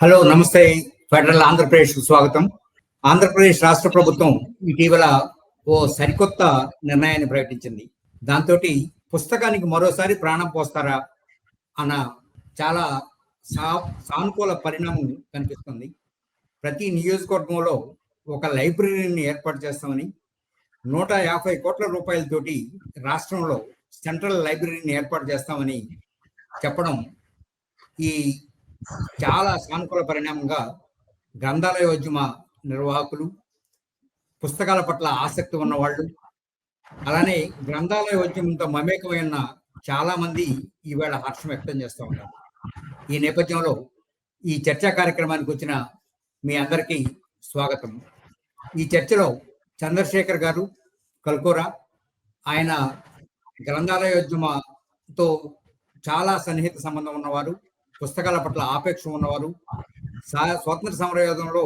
Hello నమస్తే. Federal ఆంధ్రప్రదేశ్కు స్వాగతం. ఆంధ్రప్రదేశ్ రాష్ట్ర ప్రభుత్వం ఇటీవల ఓ సరికొత్త నిర్ణయాన్ని ప్రకటించింది. దాంతో పుస్తకానికి మరోసారి ప్రాణం పోస్తారా అన్న చాలా సానుకూల పరిణామం కనిపిస్తుంది. ప్రతి నియోజకవర్గంలో ఒక లైబ్రరీని ఏర్పాటు చేస్తామని, 150 కోట్ల రూపాయలతోటి రాష్ట్రంలో సెంట్రల్ లైబ్రరీని ఏర్పాటు చేస్తామని చెప్పడం ఈ చాలా సానుకూల పరిణామంగా గ్రంథాలయోద్యమ నిర్వాహకులు, పుస్తకాల పట్ల ఆసక్తి ఉన్నవాళ్ళు, అలానే గ్రంథాలయోద్యమంతో మమేకమైన చాలా మంది ఈవేళ హర్షం వ్యక్తం చేస్తూ ఉన్నారు. ఈ నేపథ్యంలో ఈ చర్చా కార్యక్రమానికి వచ్చిన మీ అందరికీ స్వాగతం. ఈ చర్చలో చంద్రశేఖర్ గారు కల్కోరా, ఆయన గ్రంథాలయోద్యమతో చాలా సన్నిహిత సంబంధం ఉన్నవారు, పుస్తకాల పట్ల ఆపేక్ష ఉన్నవారు, స్వాతంత్ర సమరయోధంలో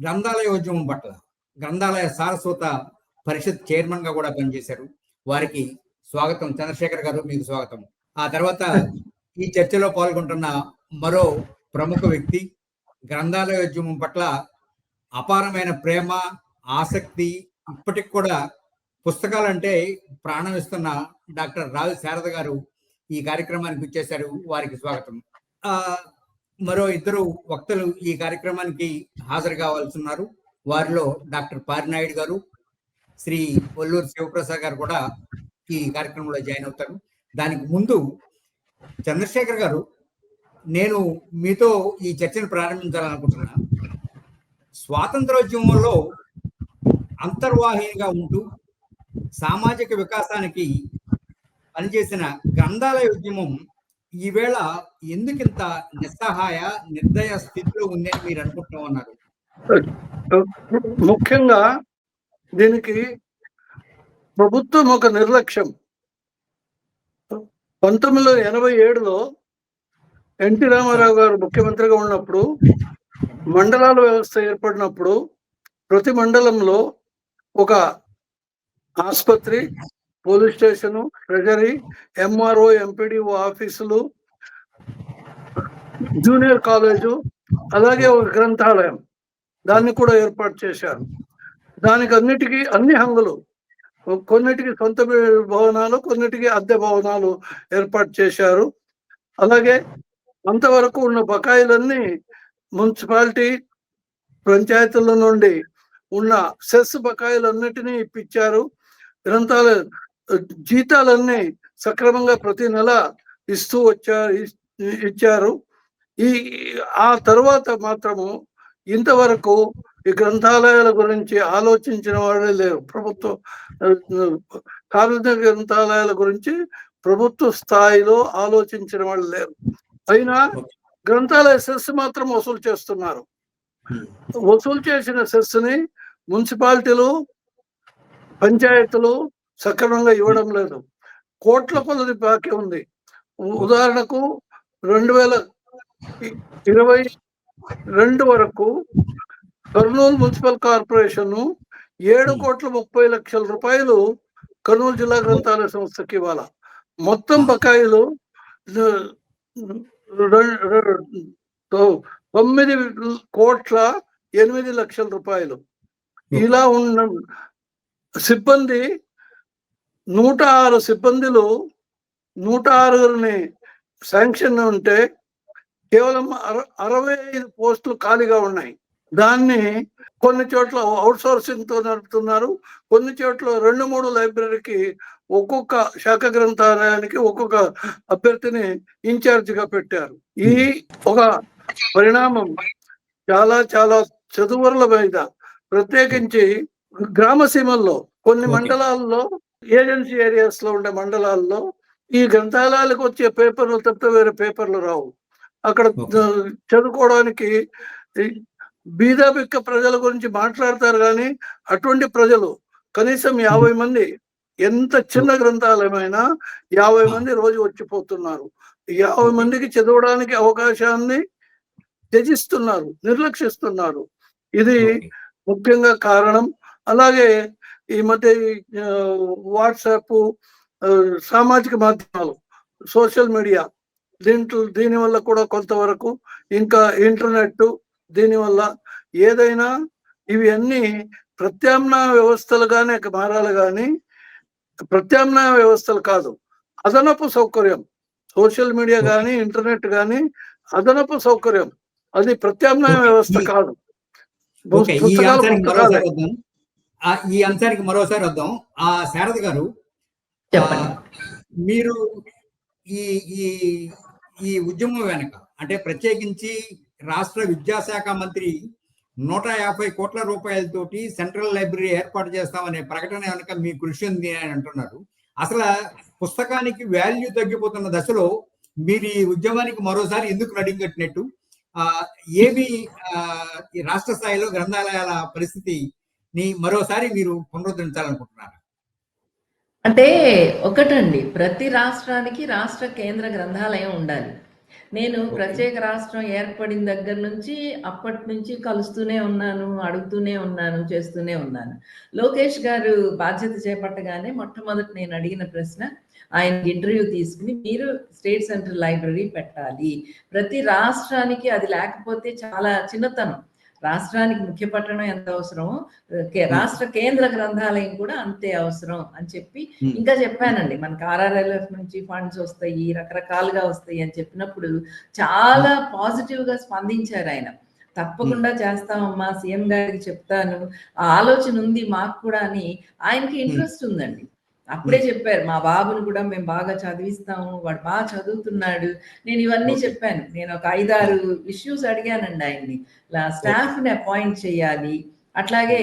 గ్రంథాలయోద్యమం పట్ల గ్రంథాలయ సారస్వత పరిషత్ చైర్మన్ గా కూడా పనిచేశారు. వారికి స్వాగతం. చంద్రశేఖర్ గారు, మీకు స్వాగతం. ఆ తర్వాత ఈ చర్చలో పాల్గొంటున్న మరో ప్రముఖ వ్యక్తి, గ్రంథాలయోద్యమం పట్ల అపారమైన ప్రేమ, ఆసక్తి, ఇప్పటికి కూడా పుస్తకాలంటే ప్రాణం ఇస్తున్న డాక్టర్ రావి శారద గారు ఈ కార్యక్రమానికి వచ్చేశారు. వారికి స్వాగతం. మరో ఇద్దరు వక్తలు ఈ కార్యక్రమానికి హాజరు కావాల్సిన్నారు. వారిలో డాక్టర్ పారినాయుడు గారు, శ్రీ ఒల్లూరు శివప్రసాద్ గారు కూడా ఈ కార్యక్రమంలో జాయిన్ అవుతారు. దానికి ముందు చంద్రశేఖర్ గారు, నేను మీతో ఈ చర్చను ప్రారంభించాలనుకుంటున్నా. స్వాతంత్రోద్యమంలో అంతర్వాహినిగా ఉంటూ సామాజిక వికాసానికి పనిచేసిన గ్రంథాలయ ఉద్యమం ఈవేళ ఎందుకింత నిస్సహాయ, నిర్దయ స్థితిలో ఉందని మీరు అనుకుంటూ ఉన్నారు? ముఖ్యంగా దీనికి ప్రభుత్వం ఒక నిర్లక్ష్యం. 1987లో ఎన్టీ రామారావు గారు ముఖ్యమంత్రిగా ఉన్నప్పుడు, మండలాల వ్యవస్థ ఏర్పడినప్పుడు ప్రతి మండలంలో ఒక ఆసుపత్రి, police station, treasury, MRO, MPDO ఆఫీసులు, జూనియర్ కాలేజు, అలాగే ఒక గ్రంథాలయం, దాన్ని కూడా ఏర్పాటు చేశారు. దానికి అన్నిటికీ అన్ని హంగులు, కొన్నిటికి సొంత భవనాలు, కొన్నిటికి అద్దె భవనాలు ఏర్పాటు చేశారు. అలాగే అంతవరకు ఉన్న బకాయిలన్నీ మున్సిపాలిటీ, పంచాయతీల నుండి ఉన్న సెస్ బకాయిలన్నిటినీ ఇప్పించారు. గ్రంథాలయ జీతాలన్నీ సక్రమంగా ప్రతి నెల ఇచ్చారు. ఆ తర్వాత మాత్రము ఇంతవరకు ఈ గ్రంథాలయాల గురించి ఆలోచించిన వాళ్ళే లేరు. ప్రభుత్వ సార్వజనిక గ్రంథాలయాల గురించి ప్రభుత్వ స్థాయిలో ఆలోచించిన వాళ్ళు లేరు. అయినా గ్రంథాలయ సెస్ మాత్రం వసూలు చేస్తున్నారు. వసూలు చేసిన సెస్ని మున్సిపాలిటీలు, పంచాయతీలు సక్రమంగా ఇవ్వడం లేదు. కోట్ల కొలది బాకీ ఉంది. ఉదాహరణకు 2022 వరకు కర్నూలు మున్సిపల్ కార్పొరేషన్ 7,30,00,000 కర్నూలు జిల్లా గ్రంథాలయ సంస్థకి ఇవ్వాల. మొత్తం బకాయిలు 9,08,00,000. ఇలా ఉన్న సిబ్బంది 106 సిబ్బందిలో 106 శాంక్షన్ ఉంటే కేవలం 65 పోస్టులు ఖాళీగా ఉన్నాయి. దాన్ని కొన్ని చోట్ల అవుట్ సోర్సింగ్ తో నడుపుతున్నారు. కొన్ని చోట్ల 2-3 లైబ్రరీకి ఒక్కొక్క శాఖ గ్రంథాలయానికి ఒక్కొక్క అభ్యర్థిని ఇన్ఛార్జిగా పెట్టారు. ఈ ఒక పరిణామం చాలా చాలా చదువుల మీద, ప్రత్యేకించి గ్రామ సీమల్లో కొన్ని మండలాల్లో, ఏజెన్సీ ఏరియాస్ లో ఉండే మండలాల్లో ఈ గ్రంథాలయాలకు వచ్చే పేపర్లు తప్పితే వేరే పేపర్లు రావు. అక్కడ చదువుకోవడానికి బీదబిక్క ప్రజల గురించి మాట్లాడతారు, కానీ అటువంటి ప్రజలు కనీసం 50 మంది, ఎంత చిన్న గ్రంథాలయమైనా 50 మంది రోజు వచ్చిపోతున్నారు. 50 మందికి చదవడానికి అవకాశాన్ని త్యజిస్తున్నారు, నిర్లక్షిస్తున్నారు. ఇది ముఖ్యంగా కారణం. అలాగే ఈ మధ్య వాట్సాప్, సామాజిక మాధ్యమాలు, సోషల్ మీడియా, దీనివల్ల కూడా కొంతవరకు ఇంకా ఇంటర్నెట్ దీనివల్ల ఏదైనా ఇవి అన్ని ప్రత్యామ్నాయ వ్యవస్థలుగానే మారాలి కానీ ప్రత్యామ్నాయ వ్యవస్థలు కాదు, అదనపు సౌకర్యం. సోషల్ మీడియా కానీ ఇంటర్నెట్ కానీ అదనపు సౌకర్యం, అది ప్రత్యామ్నాయ వ్యవస్థ కాదు. పుస్తకాలు పుస్తకాలే. ఈ అంశానికి మరోసారి వద్దాం. శారద గారు, మీరు ఈ ఈ ఈ ఉద్యమం వెనక అంటే ప్రత్యేకించి రాష్ట్ర విద్యాశాఖ మంత్రి 150 కోట్ల రూపాయలతోటి సెంట్రల్ లైబ్రరీ ఏర్పాటు చేస్తామనే ప్రకటన వెనక మీ కృషి ఉంది అని అంటున్నారు. అసలు పుస్తకానికి వాల్యూ తగ్గిపోతున్న దశలో మీరు ఈ ఉద్యమానికి మరోసారి ఎందుకు నడింగట్టినట్టు? ఏవి ఈ రాష్ట్ర స్థాయిలో గ్రంథాలయాల పరిస్థితిని మరోసారి మీరు పునరుద్ధరించాలనుకుంటున్నారు? అంటే ఒకటండి, ప్రతి రాష్ట్రానికి రాష్ట్ర కేంద్ర గ్రంథాలయం ఉండాలి. నేను ప్రత్యేక రాష్ట్రం ఏర్పడిన దగ్గర నుంచి అప్పటి నుంచి కలుస్తూనే ఉన్నాను, అడుగుతూనే ఉన్నాను, చేస్తూనే ఉన్నాను. లోకేష్ గారు బాధ్యత చేపట్టగానే మొట్టమొదటి నేను అడిగిన ప్రశ్న, ఆయన ఇంటర్వ్యూ తీసుకుని మీరు స్టేట్ సెంట్రల్ లైబ్రరీ పెట్టాలి, ప్రతి రాష్ట్రానికి అది లేకపోతే చాలా చిన్నతనం, రాష్ట్రానికి ముఖ్య పట్టణం ఎంత అవసరమో రాష్ట్ర కేంద్ర గ్రంథాలయం కూడా అంతే అవసరం అని చెప్పి ఇంకా చెప్పానండి. మనకు RRLF నుంచి ఫండ్స్ వస్తాయి, రకరకాలుగా వస్తాయి అని చెప్పినప్పుడు చాలా పాజిటివ్ గా స్పందించారు ఆయన. తప్పకుండా చేస్తామమ్మా, సీఎం గారికి చెప్తాను, ఆ ఆలోచన ఉంది మాకు కూడా అని ఆయనకి ఇంట్రెస్ట్ ఉందండి. అప్పుడే చెప్పారు, మా బాబుని కూడా మేము బాగా చదివిస్తాము, వాడు బాగా చదువుతున్నాడు. నేను ఇవన్నీ చెప్పాను. నేను ఒక 5-6 ఇష్యూస్ అడిగానండి ఆయన్ని. స్టాఫ్ ని అపాయింట్ చేయాలి, అట్లాగే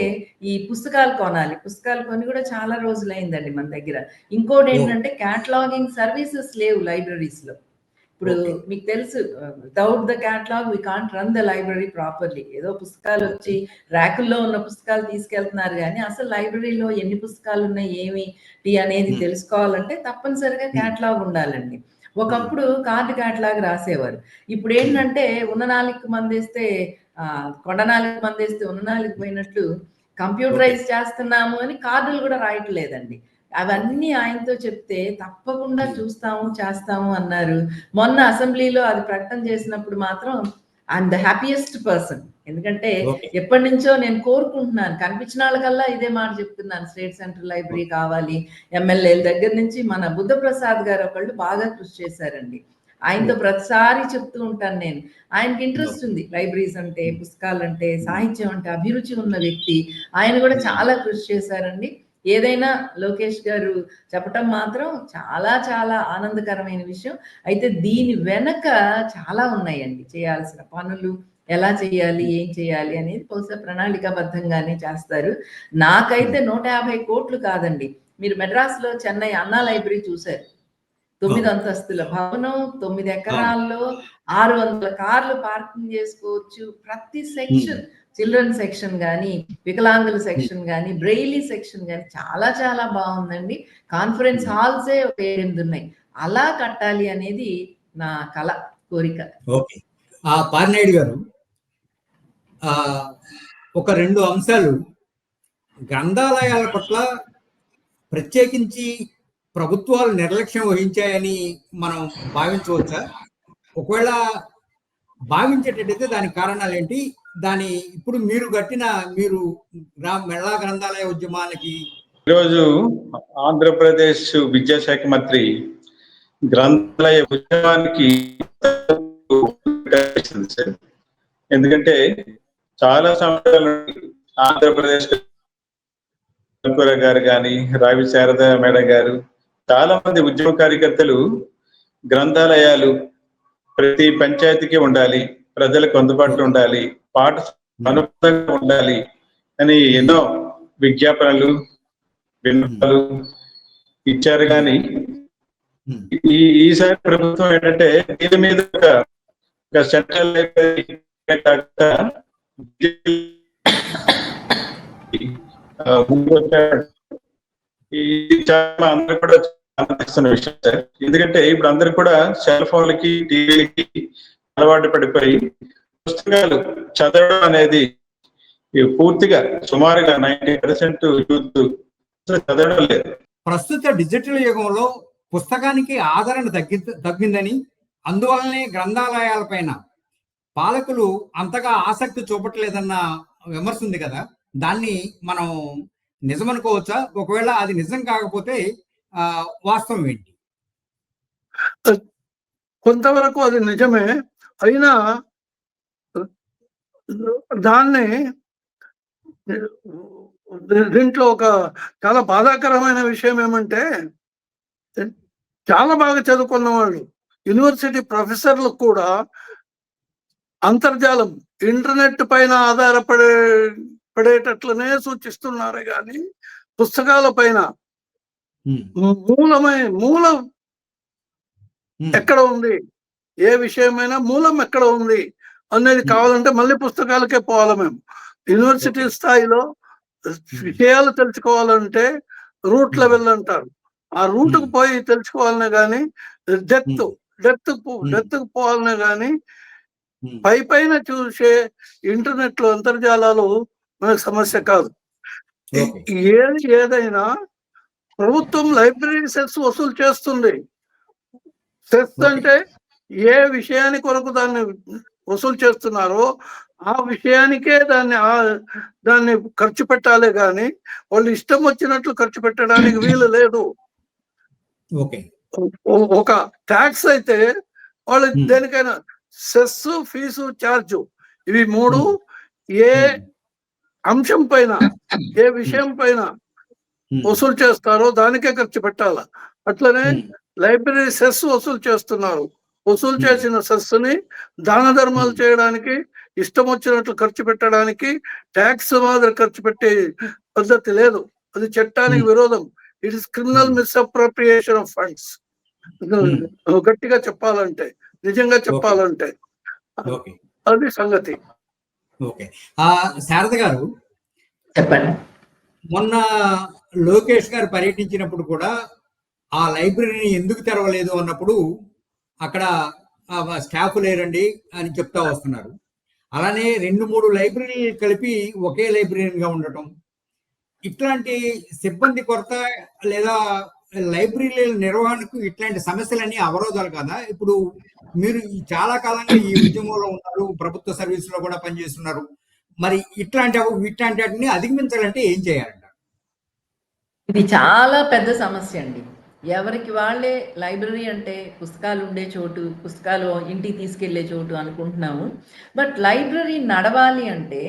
ఈ పుస్తకాలు కొనాలి. పుస్తకాలు కొని కూడా చాలా రోజులైందండి మన దగ్గర. ఇంకోటి ఏంటంటే క్యాటలాగింగ్ సర్వీసెస్ లేవు లైబ్రరీస్ లో. ఇప్పుడు మీకు తెలుసు, without the catalogue we can't run the library properly. ఏదో పుస్తకాలు వచ్చి ర్యాకుల్లో ఉన్న పుస్తకాలు తీసుకెళ్తున్నారు కానీ అసలు లైబ్రరీలో ఎన్ని పుస్తకాలు ఉన్నాయి ఏమిటి అనేది తెలుసుకోవాలంటే తప్పనిసరిగా క్యాటలాగ్ ఉండాలండి. ఒకప్పుడు కార్డు క్యాటలాగ్ రాసేవారు. ఇప్పుడు ఏంటంటే ఉన్న నాలుగు మందేస్తే కొండనాలికి మందేస్తే ఉన్న నాలుగు పోయినట్లు కంప్యూటరైజ్ చేస్తున్నాము అని కార్డులు కూడా రాయట్లేదండి. అవన్నీ ఆయనతో చెప్తే తప్పకుండా చూస్తాము, చేస్తాము అన్నారు. మొన్న అసెంబ్లీలో అది ప్రకటన చేసినప్పుడు మాత్రం ఐఎమ్ ద హ్యాపీయెస్ట్ పర్సన్. ఎందుకంటే ఎప్పటి నుంచో నేను కోరుకుంటున్నాను, కనిపించిన వాళ్ళకల్లా ఇదే మాట చెప్తున్నాను, స్టేట్ సెంట్రల్ లైబ్రరీ కావాలి. ఎమ్మెల్యేల దగ్గర నుంచి మన బుద్ధప్రసాద్ గారు ఒకళ్ళు బాగా కృషి చేశారండి. ఆయనతో ప్రతిసారి చెప్తూ ఉంటాను నేను. ఆయనకి ఇంట్రెస్ట్ ఉంది లైబ్రరీస్ అంటే, పుస్తకాలంటే, సాహిత్యం అంటే అభిరుచి ఉన్న వ్యక్తి. ఆయన కూడా చాలా కృషి చేశారండి. ఏదైనా లోకేష్ గారు చెప్పటం మాత్రం చాలా చాలా ఆనందకరమైన విషయం. అయితే దీని వెనక చాలా ఉన్నాయండి చేయాల్సిన పనులు. ఎలా చేయాలి, ఏం చేయాలి అనేది బహుశా ప్రణాళికాబద్ధంగానే చేస్తారు. నాకైతే 150 కోట్లు కాదండి. మీరు మెడ్రాస్ లో చెన్నై అన్నా లైబ్రరీ చూశారు. 9 అంతస్తుల భవనం, 9 ఎకరాల్లో 600 కార్లు పార్కింగ్ చేసుకోవచ్చు. ప్రతి సెక్షన్, చిల్డ్రన్ సెక్షన్ కానీ, వికలాంగుల సెక్షన్ కానీ, బ్రెయిలీ సెక్షన్ కానీ చాలా చాలా బాగుందండి. కాన్ఫరెన్స్ హాల్సే ఒక 8 ఉన్నాయి. అలా కట్టాలి అనేది నా కల, కోరిక. ఓకే, పార్నాయుడు గారు, ఒక 2 అంశాలు గ్రంథాలయాల పట్ల ప్రత్యేకించి ప్రభుత్వాలు నిర్లక్ష్యం వహించాయని మనం భావించవచ్చా? ఒకవేళ భావించేటట్టయితే దానికి కారణాలు ఏంటి? దాని ఇప్పుడు మీరు మెళా గ్రంథాలయ ఉద్యమానికి ఈరోజు ఆంధ్రప్రదేశ్ విద్యాశాఖ మంత్రి గ్రంథాలయ ఉద్యమానికి ఎందుకంటే చాలా సంవత్సరాల ఆంధ్రప్రదేశ్ గారు కానీ, రావి శారద మేడం గారు, చాలా మంది ఉద్యమ కార్యకర్తలు గ్రంథాలయాలు ప్రతి పంచాయతీకి ఉండాలి, ప్రజలకు అందుబాటులో ఉండాలి, పాఠ అనుబంధంగా ఉండాలి అని ఎన్నో విజ్ఞాపనలు, విన్నపాలు ఇచ్చారు. కానీ ఈసారి ప్రభుత్వం ఏంటంటే దీని మీద ఒక సెంట్రల్ లైబ్రరీ అందరూ కూడా ఆనందిస్తున్న విషయం సార్. ఎందుకంటే ఇప్పుడు అందరు కూడా సెల్ ఫోన్లకి, టీవీలకి అలవాటు పడిపోయి పుస్తకాలు చదవడం అనేది పూర్తిగా సుమారుగా 90% యూత్ చదవడం లేదు. ప్రస్తుత డిజిటల్ యుగంలో పుస్తకానికి ఆదరణ తగ్గిందని, అందువల్లనే గ్రంథాలయాల పైన పాలకులు అంతగా ఆసక్తి చూపట్లేదన్న విమర్శ ఉంది కదా, దాన్ని మనం నిజమనుకోవచ్చా? ఒకవేళ అది నిజం కాకపోతే వాస్తవం ఏంటి? కొంతవరకు అది నిజమే. అయినా దాన్ని దీంట్లో ఒక చాలా బాధాకరమైన విషయం ఏమంటే, చాలా బాగా చదువుకున్న వాళ్ళు యూనివర్సిటీ ప్రొఫెసర్లు కూడా అంతర్జాలం ఇంటర్నెట్ పైన పడేటట్లనే సూచిస్తున్నారు కానీ పుస్తకాల పైన మూలం ఎక్కడ ఉంది, ఏ విషయమైనా మూలం ఎక్కడ ఉంది అనేది కావాలంటే మళ్ళీ పుస్తకాలకే పోవాలి. మేము యూనివర్సిటీ స్థాయిలో విషయాలు తెలుసుకోవాలంటే రూట్ లెవెల్ అంటారు, ఆ రూట్కు పోయి తెలుసుకోవాలనే కానీ డెప్త్ పోవాలనే కానీ పైన చూసే ఇంటర్నెట్ లో అంతర్జాలాలు మనకు సమస్య కాదు. ఏదైనా ప్రభుత్వం లైబ్రరీ సెస్ వసూలు చేస్తుంది. సెస్ అంటే ఏ విషయానికి కొరకు దాన్ని వసూలు చేస్తున్నారో ఆ విషయానికే దాన్ని ఖర్చు పెట్టాలి కానీ వాళ్ళు ఇష్టం వచ్చినట్లు ఖర్చు పెట్టడానికి వీలు లేదు. ఒక ట్యాక్స్ అయితే వాళ్ళు దేనికైనా సెస్, ఫీజు, ఛార్జు ఇవి మూడు ఏ అంశం పైన ఏ విషయం పైన వసూలు చేస్తారో దానికే ఖర్చు పెట్టాల. అట్లనే లైబ్రరీ సెస్ వసూలు చేస్తున్నారు. వసూలు చేసిన సెస్ని దాన ధర్మాలు చేయడానికి, ఇష్టం వచ్చినట్లు ఖర్చు పెట్టడానికి, ట్యాక్స్ మాదిరి ఖర్చు పెట్టే పద్ధతి లేదు. అది చట్టానికి విరోధం. It is criminal misappropriation of funds. గట్టిగా చెప్పాలంటే, నిజంగా చెప్పాలంటే అది సంగతి. శారద గారు చెప్పండి. మొన్న లోకేష్ గారు పర్యటించినప్పుడు కూడా ఆ లైబ్రరీని ఎందుకు తెరవలేదు అన్నప్పుడు అక్కడ స్టాఫ్ లేరండి అని చెప్తా వస్తున్నారు. అలానే 2-3 లైబ్రరీ కలిపి ఒకే లైబ్రరీగా ఉండటం, ఇట్లాంటి సిబ్బంది కొరత లేదా లైబ్రరీల నిర్వహణకు ఇట్లాంటి సమస్యలన్నీ అవరోధాలు కదా. ఇప్పుడు మీరు చాలా కాలంగా ఈ ఉద్యమంలో ఉన్నారు, ప్రభుత్వ సర్వీస్ లో కూడా పనిచేస్తున్నారు. మరి ఇట్లాంటి వాటిని అధిగమించాలంటే ఏం చేయాలంట? ఇది చాలా పెద్ద సమస్య అండి. ఎవరికి వాళ్ళే లైబ్రరీ అంటే పుస్తకాలు ఉండే చోటు, పుస్తకాలు ఇంటికి తీసుకెళ్లే చోటు అనుకుంటున్నాము. బట్ లైబ్రరీ నడవాలి అంటే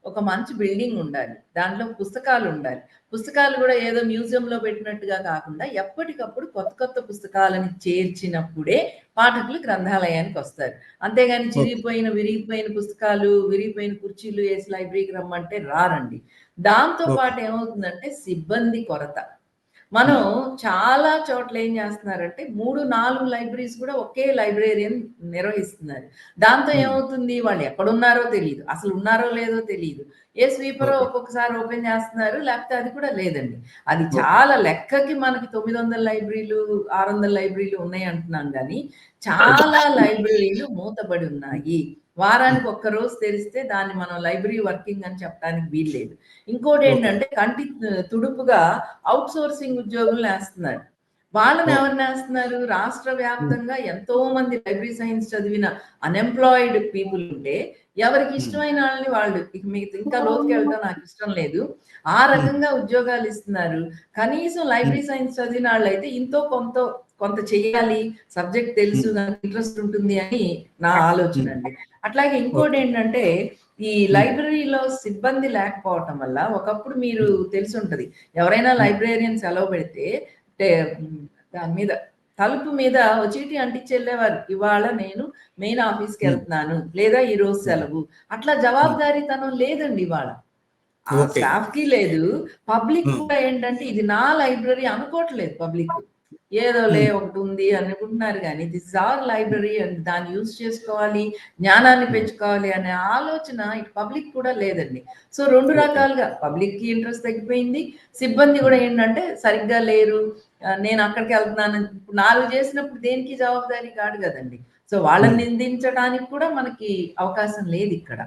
ఒక మంచి బిల్డింగ్ ఉండాలి, దాంట్లో పుస్తకాలు ఉండాలి. పుస్తకాలు కూడా ఏదో మ్యూజియంలో పెట్టినట్టుగా కాకుండా ఎప్పటికప్పుడు కొత్త కొత్త పుస్తకాలను చేర్చినప్పుడే పాఠకులు గ్రంథాలయానికి వస్తారు. అంతేగాని విరిగిపోయిన పుస్తకాలు, విరిగిపోయిన కుర్చీలు వేసి లైబ్రరీకి రమ్మంటే రారండి. దాంతో పాటు ఏమవుతుందంటే సిబ్బంది కొరత. మనం చాలా చోట్ల ఏం చేస్తున్నారంటే 3-4 లైబ్రరీస్ కూడా ఒకే లైబ్రేరియన్ నిర్వహిస్తున్నారు. దాంతో ఏమవుతుంది, వాళ్ళు ఎక్కడున్నారో తెలియదు, అసలు ఉన్నారో లేదో తెలియదు. ఏ స్వీపరో ఒక్కొక్కసారి ఓపెన్ చేస్తున్నారు, లేకపోతే అది కూడా లేదండి. అది చాలా లెక్కకి మనకి 900 లైబ్రరీలు 600 లైబ్రరీలు ఉన్నాయి అంటున్నాం కానీ చాలా లైబ్రరీలు మూతబడి ఉన్నాయి. వారానికి ఒక్క రోజు తెరిస్తే దాన్ని మనం లైబ్రరీ వర్కింగ్ అని చెప్పడానికి వీల్లేదు. ఇంకోటి ఏంటంటే కంటి తుడుపుగా అవుట్ సోర్సింగ్ ఉద్యోగులు వేస్తున్నారు. వాళ్ళని ఎవరిని వేస్తున్నారు? రాష్ట్ర వ్యాప్తంగా ఎంతో మంది లైబ్రరీ సైన్స్ చదివిన అన్ఎంప్లాయిడ్ పీపుల్ ఉంటే ఎవరికి ఇష్టమైన వాళ్ళని వాళ్ళు, మీకు ఇంకా లోతుకి వెళ్ళడం నాకు ఇష్టం లేదు, ఆ రకంగా ఉద్యోగాలు ఇస్తున్నారు. కనీసం లైబ్రరీ సైన్స్ చదివిన వాళ్ళు అయితే ఇంతో కొంత చెయ్యాలి, సబ్జెక్ట్ తెలుసు, దానికి ఇంట్రెస్ట్ ఉంటుంది అని నా ఆలోచన అండి. అట్లాగే ఇంకోటి ఏంటంటే ఈ లైబ్రరీలో సిబ్బంది లేకపోవటం వల్ల, ఒకప్పుడు మీరు తెలిసి ఉంటది, ఎవరైనా లైబ్రేరియన్ సెలవు పెడితే దాని మీద తలుపు మీద చీటీ అంటించి వెళ్ళేవారు, ఇవాళ నేను మెయిన్ ఆఫీస్కి వెళ్తున్నాను లేదా ఈ రోజు సెలవు. అట్లా జవాబుదారీతనం లేదండి ఇవాళ, స్టాఫ్ కి లేదు. పబ్లిక్ కూడా ఏంటంటే ఇది నా లైబ్రరీ అనుకోవట్లేదు. పబ్లిక్ ఏదో ఒకటి ఉంది అనుకుంటున్నారు కానీ this is our library and దాన్ని యూజ్ చేసుకోవాలి, జ్ఞానాన్ని పెంచుకోవాలి అనే ఆలోచన ఇటు పబ్లిక్ కూడా లేదండి. సో 2 రకాలుగా పబ్లిక్ కి ఇంట్రెస్ట్ తగ్గిపోయింది, సిబ్బంది కూడా ఏంటంటే సరిగ్గా లేరు, నేను అక్కడికి వెళ్తున్నాను 4 చేసినప్పుడు దేనికి జవాబుదారీ కాదు కదండి. సో వాళ్ళని నిందించడానికి కూడా మనకి అవకాశం లేదు ఇక్కడ.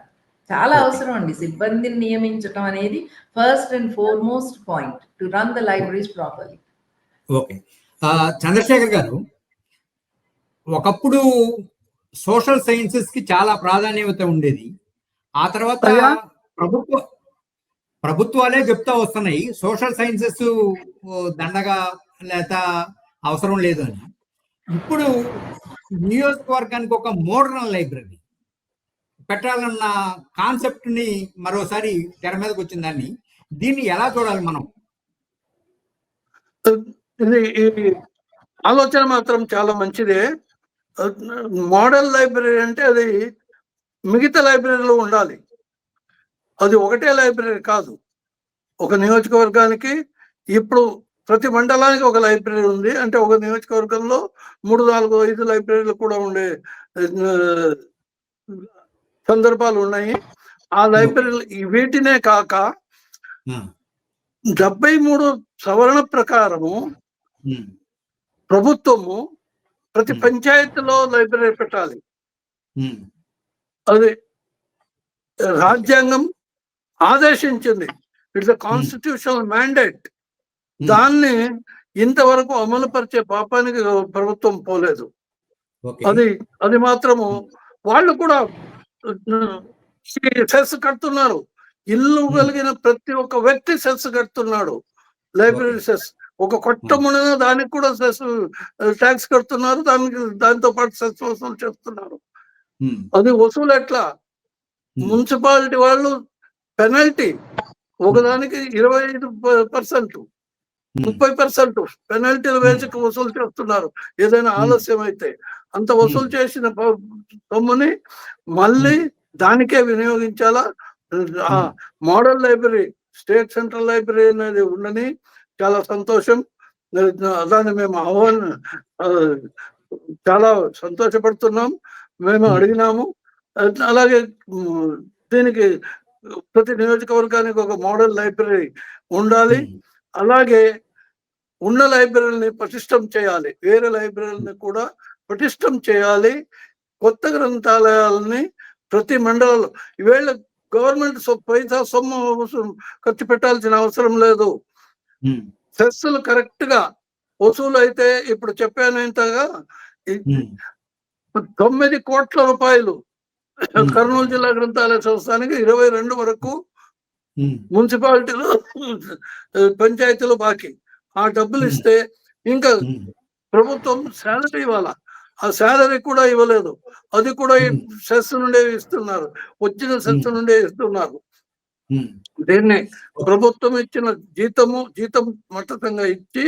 చాలా అవసరం అండి సిబ్బందిని నియమించడం అనేది first and foremost point to run the libraries properly. Okay, Chandrasekhar garu, ఒకప్పుడు సోషల్ సైన్సెస్ కి చాలా ప్రాధాన్యత ఉండేది. ఆ తర్వాత అయ్యా? ప్రభుత్వాలే చెప్తా వస్తున్నాయి సోషల్ సైన్సెస్ దండగా లేక అవసరం లేదు అని. ఇప్పుడు నియోజకవర్గానికి ఒక మోడర్న్ లైబ్రరీ పెట్టాలన్న కాన్సెప్ట్ ని మరోసారి తెర మీదకి వచ్చిందని, దీన్ని ఎలా చూడాలి మనం? ఇది ఆలోచన మాత్రం చాలా మంచిదే. మోడల్ లైబ్రరీ అంటే అది మిగతా లైబ్రరీలో ఉండాలి. అది ఒకటే లైబ్రరీ కాదు. ఒక నియోజకవర్గానికి ఇప్పుడు ప్రతి మండలానికి ఒక లైబ్రరీ ఉంది. అంటే ఒక నియోజకవర్గంలో 3, 4, 5 లైబ్రరీలు కూడా ఉండే సందర్భాలు ఉన్నాయి. ఆ లైబ్రరీలు వీటినే కాక 73 సవరణ ప్రకారము ప్రభుత్వము ప్రతి పంచాయతీలో లైబ్రరీ పెట్టాలి. అది రాజ్యాంగం ఆదేశించింది. It's constitutional mandate. దాన్ని ఇంతవరకు అమలు పరిచే పాపానికి ప్రభుత్వం పోలేదు. అది మాత్రము వాళ్ళు కూడా సెస్ కడుతున్నారు. ఇల్లు కలిగిన ప్రతి ఒక్క వ్యక్తి సెస్ కడుతున్నాడు. లైబ్రరీ సెస్ ఒక కొట్టమున దానికి కూడా సెస్ ట్యాక్స్ కడుతున్నారు. దానితో పాటు సెస్ వసూలు చేస్తున్నారు. అది వసూలు ఎట్లా? మున్సిపాలిటీ వాళ్ళు పెనల్టీ ఒకదానికి 25%, 30% పెనల్టీలు వేసి వసూలు చేస్తున్నారు. ఏదైనా ఆలస్యం అయితే అంత వసూలు చేసిన సొమ్ముని మళ్ళీ దానికే వినియోగించాలా? Model library, state central library అనేది ఉండని చాలా సంతోషం. దాన్ని మేము చాలా సంతోషపడుతున్నాం. మేము అడిగినాము. అలాగే దీనికి ప్రతి నియోజకవర్గానికి ఒక మోడల్ లైబ్రరీ ఉండాలి. అలాగే ఉన్న లైబ్రరీని పటిష్టం చేయాలి. వేరే లైబ్రరీని కూడా పటిష్టం చేయాలి. కొత్త గ్రంథాలయాలని ప్రతి మండలంలో ఈవేళ గవర్నమెంట్ పైసా సొమ్ము ఖర్చు పెట్టాల్సిన అవసరం లేదు. సెస్సులు కరెక్ట్ గా వసూలు అయితే ఇప్పుడు చెప్పానంతగా 9 కోట్ల రూపాయలు కర్నూలు జిల్లా గ్రంథాలయ సంస్థానికి 22 వరకు మున్సిపాలిటీలు పంచాయతీలు బాకీ. ఆ డబ్బులు ఇస్తే ఇంకా ప్రభుత్వం శాలరీ ఇవ్వాలా? ఆ శాలరీ కూడా ఇవ్వలేదు. అది కూడా సెస్ నుండే ఇస్తున్నారు. వచ్చిన సెస్ నుండే ఇస్తున్నారు. దీన్ని ప్రభుత్వం ఇచ్చిన జీతం మట్టంగా ఇచ్చి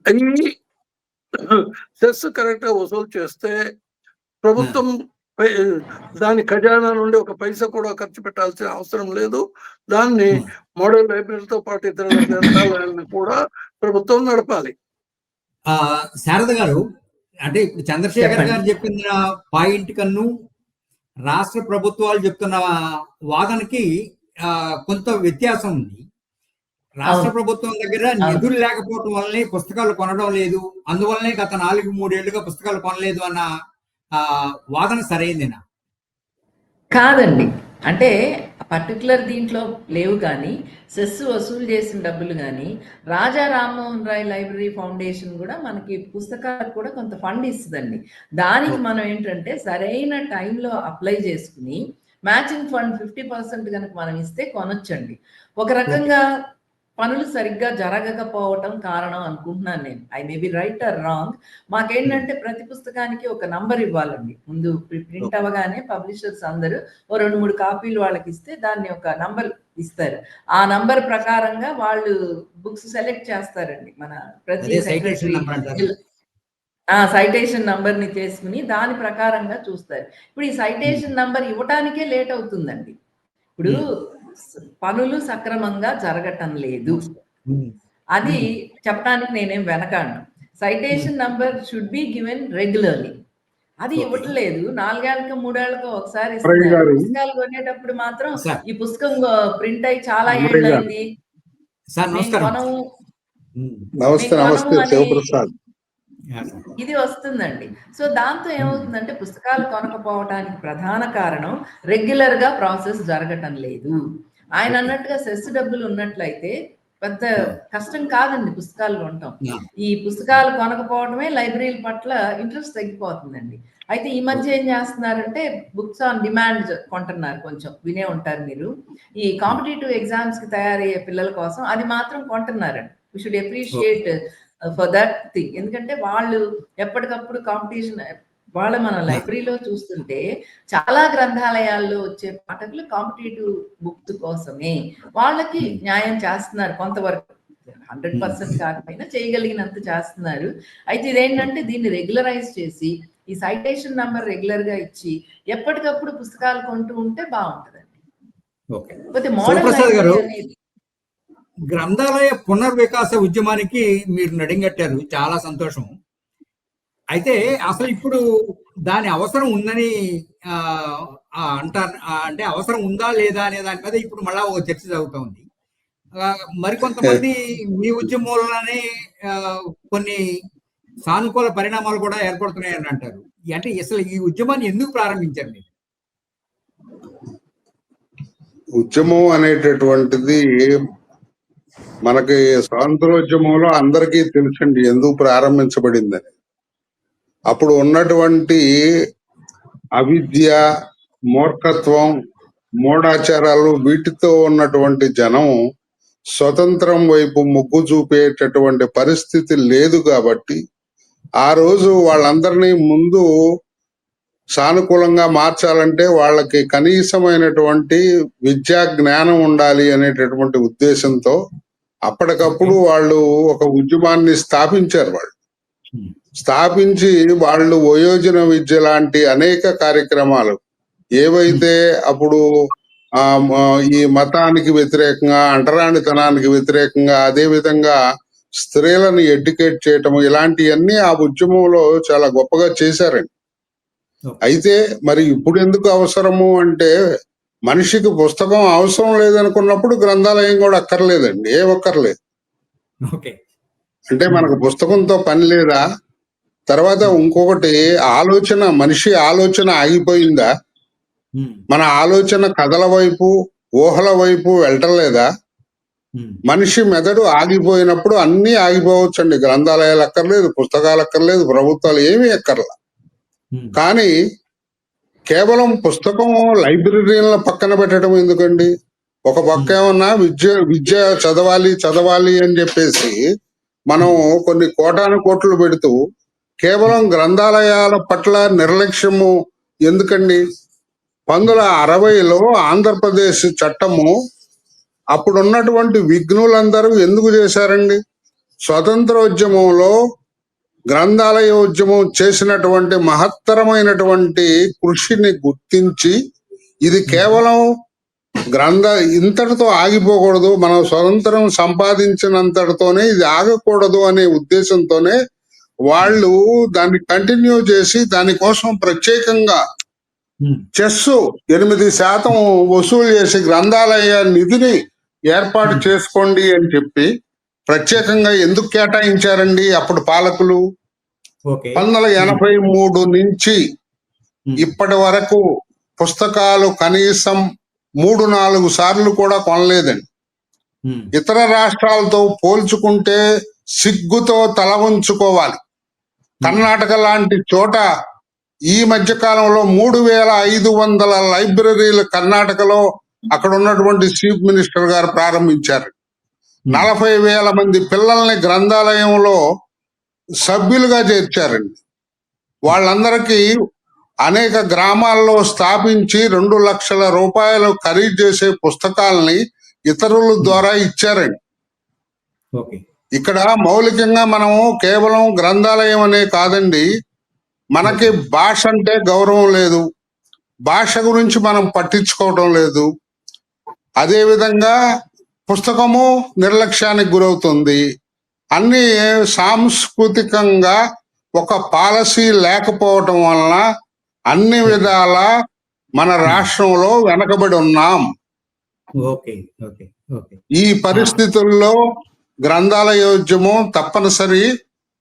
అన్ని సెస్ కరెక్ట్ గా వసూలు చేస్తే ప్రభుత్వం దాని ఖజానా నుండి ఒక పైసా కూడా ఖర్చు పెట్టాల్సిన అవసరం లేదు. దాన్ని మోడల్ లైబ్రరీతో పాటు ఇతర గ్రంథాలయాలను కూడా ప్రభుత్వం నడపాలి. శారద గారు, అంటే ఇప్పుడు చంద్రశేఖర్ గారు చెప్పిన పాయింట్ కన్ను రాష్ట్ర ప్రభుత్వాలు చెప్తున్న వాదనకి కొంత వ్యత్యాసం ఉంది. రాష్ట్ర ప్రభుత్వం దగ్గర నిధులు లేకపోవటం వల్లనే పుస్తకాలు కొనడం లేదు, అందువల్లనే గత 4-3 ఏళ్లుగా పుస్తకాలు కొనలేదు అన్న వాదన సరైందేనా? కాదండి. అంటే పర్టికులర్ దీంట్లో లేవు, కానీ సెస్ వసూలు చేసిన డబ్బులు కానీ రాజా రామ్మోహన్ రాయ్ లైబ్రరీ ఫౌండేషన్ కూడా మనకి పుస్తకాలకు కూడా కొంత ఫండ్ ఇస్తుందండి. దానికి మనం ఏంటంటే సరైన టైంలో అప్లై చేసుకుని మ్యాచింగ్ ఫండ్ 50% కనుక మనం ఇస్తే కొనొచ్చండి. ఒక రకంగా పనులు సరిగ్గా జరగకపోవటం కారణం అనుకుంటున్నాను నేను. I may be right are wrong. మాకేంటంటే ప్రతి పుస్తకానికి ఒక నంబర్ ఇవ్వాలండి. ముందు ప్రింట్ అవ్వగానే పబ్లిషర్స్ అందరూ 2-3 కాపీలు వాళ్ళకి ఇస్తే దాన్ని ఒక నంబర్ ఇస్తారు. ఆ నంబర్ ప్రకారంగా వాళ్ళు బుక్స్ సెలెక్ట్ చేస్తారండి. మన ప్రతి సైటేషన్ నంబర్ ని చేసుకుని దాని ప్రకారంగా చూస్తారు. ఇప్పుడు ఈ సైటేషన్ నంబర్ ఇవ్వటానికే లేట్ అవుతుందండి. ఇప్పుడు పనులు సక్రమంగా జరగటం లేదు, అది చెప్పడానికి నేనేం వెనకాడను. Citation number should be given regularly. అది ఇవ్వట్లేదు. 4 ఏళ్ళకో 3 ఏళ్ళకో ఒకసారి ఇస్తున్నారు. పుస్తకాలు కొనేటప్పుడు మాత్రం ఈ పుస్తకం ప్రింట్ అయ్యి చాలా ఏళ్ళు అయింది, ఇది వస్తుందండి. సో దాంతో ఏమవుతుందంటే పుస్తకాలు కొనకపోవటానికి ప్రధాన కారణం రెగ్యులర్ గా ప్రాసెస్ జరగటం లేదు. ఆయన అన్నట్టుగా సెస్ డబ్బులు ఉన్నట్లయితే పెద్ద కష్టం కాదండి పుస్తకాలు కొనటం. Yeah. ఈ పుస్తకాలు కొనకపోవడమే లైబ్రరీల పట్ల ఇంట్రెస్ట్ తగ్గిపోతుందండి. అయితే ఈ మధ్య ఏం చేస్తున్నారంటే బుక్స్ ఆన్ డిమాండ్ కొంటున్నారు. కొంచెం వినే ఉంటారు మీరు. ఈ కాంపిటేటివ్ ఎగ్జామ్స్ కి తయారయ్యే పిల్లల కోసం అది మాత్రం కొంటున్నారండి. We should appreciate for that thing. ఎందుకంటే వాళ్ళు ఎప్పటికప్పుడు కాంపిటీషన్ మన లైబ్రరీలో చూస్తుంటే చాలా గ్రంథాలయాల్లో వచ్చే పాఠకులు కాంపిటేటివ్ బుక్స్ కోసమే. వాళ్ళకి న్యాయం చేస్తున్నారు కొంతవరకు, 100% కాకపోయినా చేయగలిగినంత చేస్తున్నారు. అయితే ఇదేంటంటే దీన్ని రెగ్యులరైజ్ చేసి ఈ సైటేషన్ నంబర్ రెగ్యులర్ గా ఇచ్చి ఎప్పటికప్పుడు పుస్తకాలు కొంటూ ఉంటే బాగుంటుందండి. ఓకే శివప్రసాద్ గారు, గ్రంథాలయ పునర్వికాస ఉద్యమానికి మీరు నడింగట్టారు, చాలా సంతోషం. అయితే అసలు ఇప్పుడు దాని అవసరం ఉందని అంటారు, అంటే అవసరం ఉందా లేదా అనే దాని మీద ఇప్పుడు మళ్ళా ఒక చర్చ జరుగుతూ ఉంది. మరికొంతమంది మీ ఉద్యమంలోనే కొన్ని సానుకూల పరిణామాలు కూడా ఏర్పడుతున్నాయని అంటారు. అంటే అసలు ఈ ఉద్యమాన్ని ఎందుకు ప్రారంభించారు మీరు? ఉద్యమం అనేటటువంటిది మనకి స్వాతంత్రోద్యమంలో అందరికీ తెలుసండి ఎందుకు ప్రారంభించబడిందని. అప్పుడు ఉన్నటువంటి అవిద్య, మూర్ఖత్వం, మూఢాచారాలు వీటితో ఉన్నటువంటి జనం స్వతంత్రం వైపు మొగ్గు చూపేటటువంటి పరిస్థితి లేదు కాబట్టి ఆ రోజు వాళ్ళందరినీ ముందు సానుకూలంగా మార్చాలంటే వాళ్ళకి కనీసమైనటువంటి విద్యా జ్ఞానం ఉండాలి అనేటటువంటి ఉద్దేశంతో అప్పటికప్పుడు వాళ్ళు ఒక ఉద్యమాన్ని స్థాపించారు. వాళ్ళు స్థాపించి వాళ్ళు వయోజన విద్య లాంటి అనేక కార్యక్రమాలు ఏవైతే అప్పుడు ఈ మతానికి వ్యతిరేకంగా, అంటరానితనానికి వ్యతిరేకంగా, అదే విధంగా స్త్రీలను ఎడ్యుకేట్ చేయటం, ఇలాంటివన్నీ ఆ ఉద్యమంలో చాలా గొప్పగా చేశారండి. అయితే మరి ఇప్పుడు ఎందుకు అవసరము అంటే మనిషికి పుస్తకం అవసరం లేదనుకున్నప్పుడు గ్రంథాలయం కూడా అక్కర్లేదండి, ఒక్కర్లేదు. అంటే మనకు పుస్తకంతో పని లేదా? తర్వాత ఇంకొకటి ఆలోచన, మనిషి ఆలోచన ఆగిపోయిందా? మన ఆలోచన కథల వైపు, ఊహల వైపు వెళ్ళటం లేదా? మనిషి మెదడు ఆగిపోయినప్పుడు అన్ని ఆగిపోవచ్చండి. గ్రంథాలయాలు అక్కర్లేదు, పుస్తకాలు అక్కర్లేదు, ప్రభుత్వాలు ఏమీ అక్కర్లా. కానీ కేవలం పుస్తకం లైబ్రరీలను పక్కన పెట్టడం ఎందుకండి? ఒక పక్క ఏమన్నా విద్య చదవాలి అని చెప్పేసి మనం కొన్ని కోటాను కోట్లు పెడుతూ కేవలం గ్రంథాలయాల పట్ల నిర్లక్ష్యము ఎందుకండి? 1960లో ఆంధ్రప్రదేశ్ చట్టము అప్పుడున్నటువంటి విఘ్నులందరూ ఎందుకు చేశారండి? స్వతంత్రోద్యమంలో గ్రంథాలయ ఉద్యమం చేసినటువంటి మహత్తరమైనటువంటి కృషిని గుర్తించి ఇది కేవలం ఇంతటితో ఆగిపోకూడదు, మనం స్వతంత్రం సంపాదించినంతటితోనే ఇది ఆగకూడదు అనే ఉద్దేశంతోనే వాళ్ళు దాన్ని కంటిన్యూ చేసి దానికోసం ప్రత్యేకంగా చెస్ 8% వసూలు చేసి గ్రంథాలయ నిధిని ఏర్పాటు చేసుకోండి అని చెప్పి ప్రత్యేకంగా ఎందుకు కేటాయించారండి అప్పుడు పాలకులు? 1983 నుంచి ఇప్పటి వరకు పుస్తకాలు కనీసం 3-4 సార్లు కూడా కొనలేదండి. ఇతర రాష్ట్రాలతో పోల్చుకుంటే సిగ్గుతో తల ఉంచుకోవాలి. కర్ణాటక లాంటి చోట ఈ మధ్య కాలంలో 3500 లైబ్రరీలు కర్ణాటకలో అక్కడ ఉన్నటువంటి చీఫ్ మినిస్టర్ గారు ప్రారంభించారు. 40,000 మంది పిల్లల్ని గ్రంథాలయంలో సభ్యులుగా చేర్చారండి. వాళ్ళందరికీ అనేక గ్రామాల్లో స్థాపించి 2 లక్షల రూపాయలు ఖరీదు చేసే పుస్తకాలని ఇతరుల ద్వారా ఇచ్చారండి. ఇక్కడ మౌలికంగా మనము కేవలం గ్రంథాలయం అనే కాదండి, మనకి భాష అంటే గౌరవం లేదు, భాష గురించి మనం పట్టించుకోవడం లేదు. అదే విధంగా పుస్తకము నిర్లక్ష్యానికి గురవుతుంది. అన్ని సాంస్కృతికంగా ఒక పాలసీ లేకపోవటం వలన అన్ని విధాల మన రాష్ట్రంలో వెనకబడి ఉన్నాం. ఈ పరిస్థితుల్లో గ్రంథాలయోద్యమం తప్పనిసరి